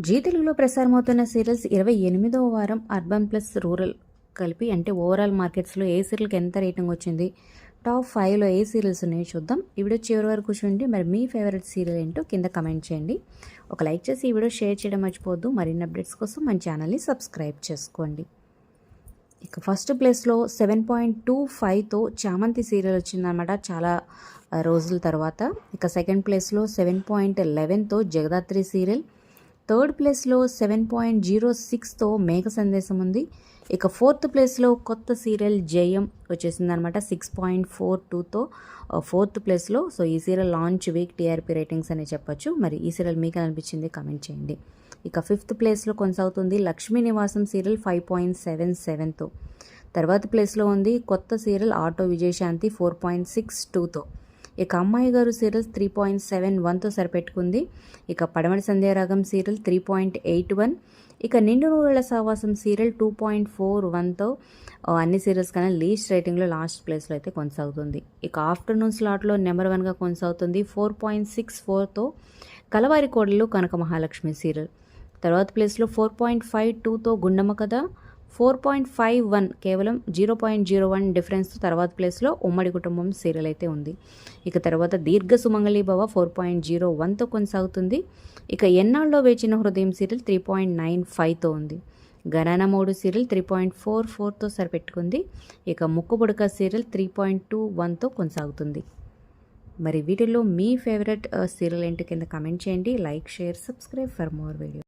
G తెలుగులో ప్రసారమవుతున్న serials 28వ వారం urban plus rural కలిపి అంటే ఓవరాల్ మార్కెట్స్లో ఏ సీరియల్కి ఎంత రేటింగ్ వచ్చింది, టాప్ 5లో ఏ సీరియల్స్ ఉన్నాయో చూద్దాం. ఈ వీడియో చివరి వరకు చూడండి. మరి మీ ఫేవరెట్ సీరియల్ ఏంటో కింద కమెంట్ చేయండి. ఒక లైక్ చేసి ఈ వీడియో షేర్ చేయడం మర్చిపోవద్దు. మరిన్ని అప్డేట్స్ కోసం మన ఛానల్ని సబ్స్క్రైబ్ చేసుకోండి. ఇక ఫస్ట్ ప్లేస్లో 7.25తో చామంతి సీరియల్ వచ్చిందనమాట చాలా రోజుల తర్వాత. ఇక సెకండ్ ప్లేస్లో 7.11తో జగదాత్రి సీరియల్. థర్డ్ ప్లేస్లో 7.06తో మేఘ సందేశం ఉంది. ఇక ఫోర్త్ ప్లేస్లో కొత్త సీరియల్ జయం వచ్చేసింది అనమాట 6.42తో ఫోర్త్ ప్లేస్లో. సో ఈ serial launch week TRP ratings అని చెప్పొచ్చు. మరి ఈ సీరియల్ మీకు అనిపించింది కమెంట్ చేయండి. ఇక ఫిఫ్త్ ప్లేస్లో కొనసాగుతుంది లక్ష్మీ నివాసం సీరియల్ 5.77తో. తర్వాత ప్లేస్లో ఉంది కొత్త సీరియల్ ఆటో విజయశాంతి 4.62తో. ఇక అమ్మాయి గారు సీరియల్ 3.71తో సరిపెట్టుకుంది. ఇక పడమటి సంధ్యారాగం సీరియల్ 3.81. ఇక నిండు నూరేళ్ల సావాసం సీరియల్ 2.41తో అన్ని సీరియల్స్ కన్నా లీస్ట్ రేటింగ్లో లాస్ట్ ప్లేస్లో అయితే కొనసాగుతుంది. ఇక ఆఫ్టర్నూన్ స్లాట్లో నెంబర్ 1గా కొనసాగుతుంది 4.64తో కలవారి కోడలు కనక మహాలక్ష్మి సీరియల్. తర్వాత ప్లేస్లో 4.52తో గుండమ్మ కథ, 4.51 కేవలం 0.01 డిఫరెన్స్ తర్వాత ప్లేస్లో ఉమ్మడి కుటుంబం సీరియల్ అయితే ఉంది. ఇక తర్వాత దీర్ఘ సుమంగళి భవ 4.01తో కొనసాగుతుంది. ఇక ఎన్నాళ్ళలో వేచిన హృదయం సీరియల్ 3.95తో ఉంది. గణన మూడు సీరియల్ 3.44తో సరిపెట్టుకుంది. ఇక ముక్కుబుడక సీరియల్ 3.21తో కొనసాగుతుంది. మరి వీటిల్లో మీ ఫేవరెట్ సీరియల్ ఏంటి కింద కమెంట్ చేయండి. Like, share, subscribe for more video.